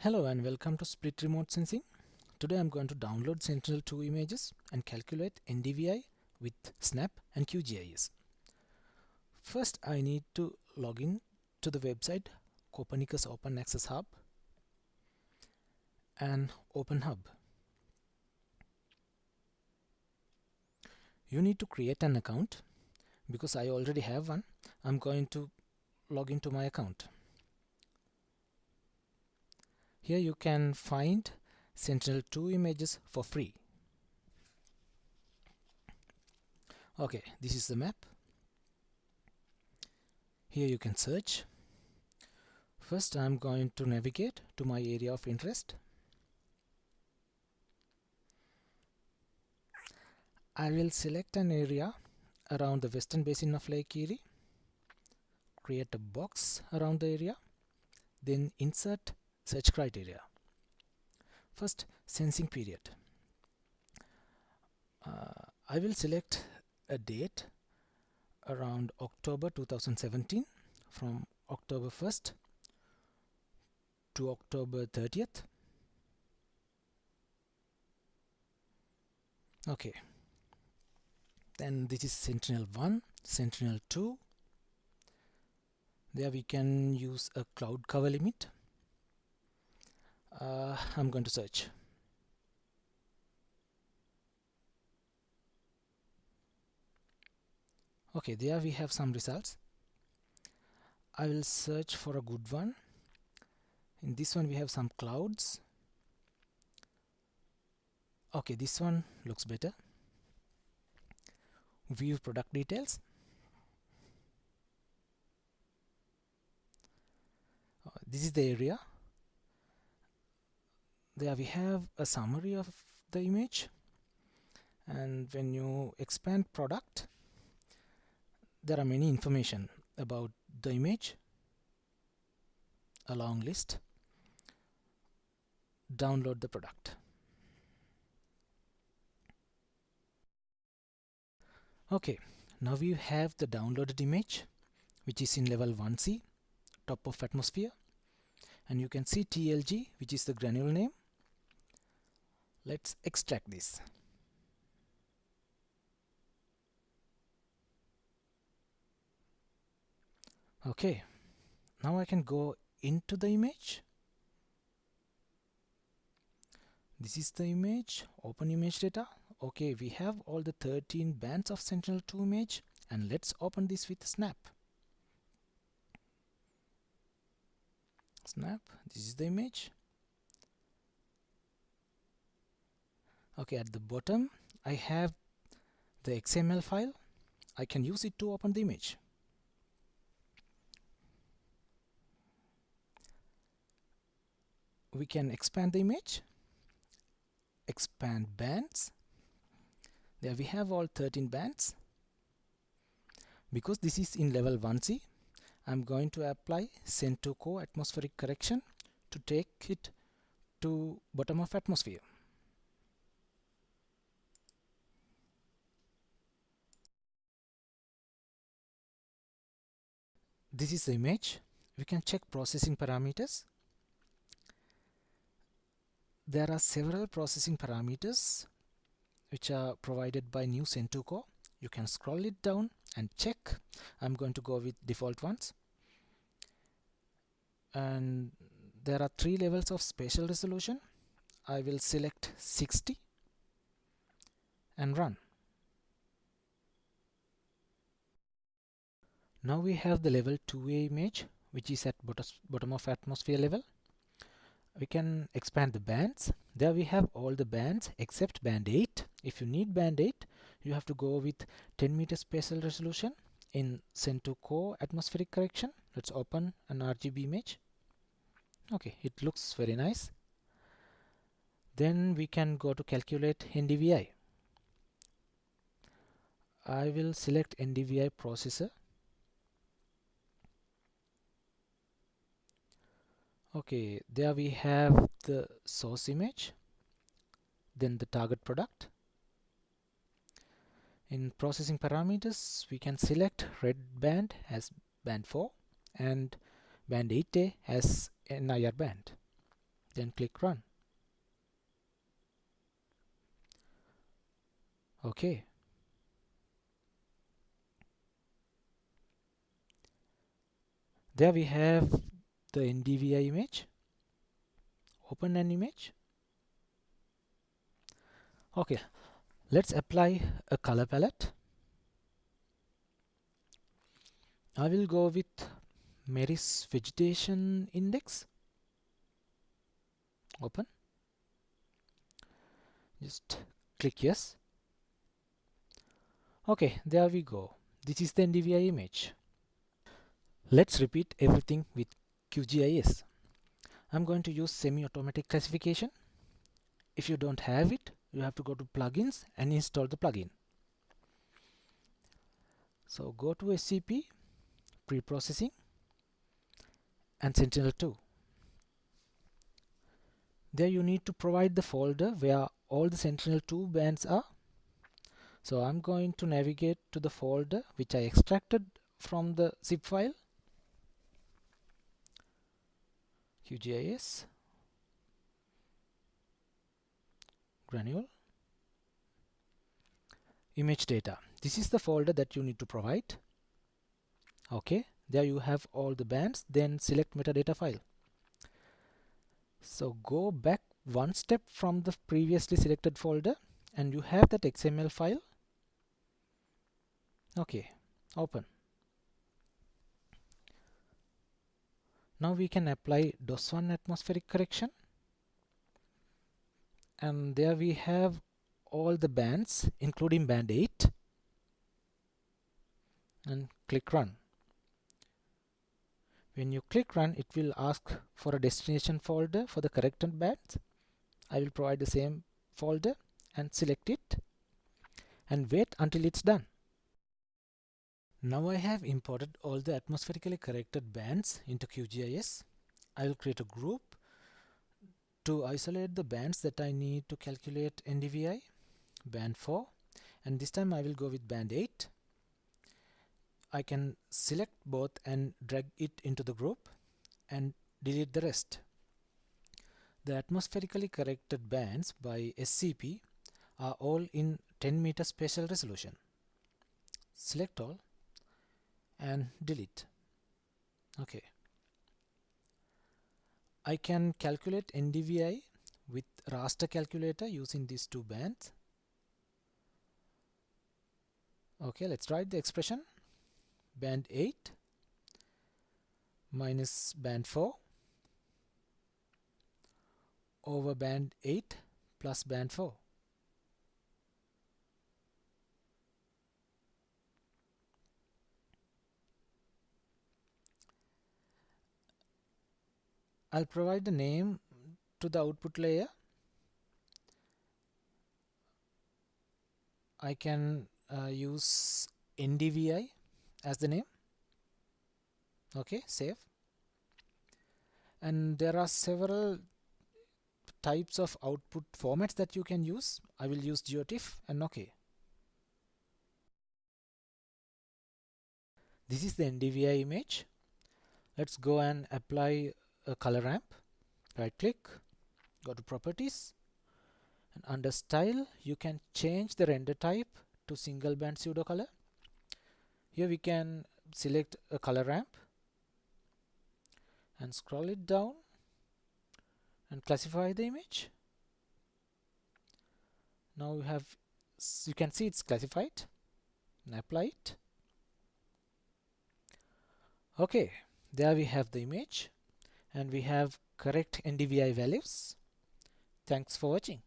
Hello and welcome to Split Remote Sensing. Today I'm going to download Sentinel-2 images and calculate NDVI with SNAP and QGIS. First I need to log in to the website Copernicus Open Access Hub and Open Hub. You need to create an account. Because I already have one, I'm going to log into my account. Here you can find Sentinel-2 images for free. Okay, this is the map. Here you can search. First I'm going to navigate to my area of interest. I will select an area around the western basin of Lake Erie. Create a box around the area. Then insert search criteria. First, sensing period. I will select a date around October 2017 from October 1st to October 30th. Okay. Then this is Sentinel-1, Sentinel-2. There we can use a cloud cover limit. I'm going to search. Okay, there we have some results. I will search for a good one. In this one we have some clouds. Okay, this one looks better. View product details. This is the area. There we have a summary of the image, and when you expand product, there are many information about the image. A long list. Download the product. Okay, now we have the downloaded image, which is in level 1C, top of atmosphere, and you can see TLG, which is the granule name. Let's extract this. Okay, now I can go into the image. This is the image, open image data. Okay, we have all the 13 bands of Sentinel-2 image, and let's open this with Snap. Snap, this is the image. Okay, at the bottom I have the XML file. I can use it to open the image. We can expand the image, expand bands. There we have all 13 bands. Because this is in level 1C, I'm going to apply Send-to-Co atmospheric correction to take it to bottom of atmosphere. This is the image. We can check processing parameters. There are several processing parameters which are provided by new Send-to-Co. You can scroll it down and check. I'm going to go with default ones. And there are 3 levels of spatial resolution. I will select 60 and run. Now we have the level 2A image, which is at bottom of atmosphere level. We can expand the bands. There we have all the bands except band 8. If you need band 8, you have to go with 10 meter spatial resolution in Send-to-Co atmospheric correction. Let's open an RGB image. Okay, it looks very nice. Then we can go to calculate NDVI. I will select NDVI processor. Okay, there we have the source image, then the target product. In processing parameters, we can select red band as band 4 and band 8A as NIR band. then click run. Okay. There we have the NDVI image. Open an image. Okay, let's apply a color palette. I will go with Mary's vegetation index. Open. Just click yes. Okay, there we go. This is the NDVI image. Let's repeat everything with QGIS. I'm going to use semi-automatic classification. If you don't have it, you have to go to plugins and install the plugin. So go to SCP, pre-processing, and Sentinel 2. There you need to provide the folder where all the Sentinel 2 bands are. So I'm going to navigate to the folder which I extracted from the zip file, QGIS, granule, image data. This is the folder that you need to provide. Okay, there you have all the bands, then select metadata file. So go back one step from the previously selected folder and you have that XML file. Okay, open. Now we can apply DOS1 atmospheric correction, and there we have all the bands including band 8, and click run. When you click run, it will ask for a destination folder for the corrected bands. I will provide the same folder and select it and wait until it's done. Now I have imported all the atmospherically corrected bands into QGIS. I will create a group to isolate the bands that I need to calculate NDVI, band 4, and this time I will go with band 8. I can select both and drag it into the group and delete the rest. The atmospherically corrected bands by SCP are all in 10 meter spatial resolution. Select all and delete. Okay. I can calculate NDVI with raster calculator using these two bands. Okay, let's write the expression. Band 8 minus band 4 over band 8 plus band 4. I'll provide the name to the output layer. I can use NDVI as the name. Okay, save. And there are several types of output formats that you can use. I will use GeoTIFF and OK. This is the NDVI image. Let's go and apply a color ramp. Right click, go to properties, and under style you can change the render type to single band pseudo color. Here we can select a color ramp and scroll it down and classify the image. Now you can see it's classified, and apply it. Okay, there we have the image and we have correct NDVI values. Thanks for watching.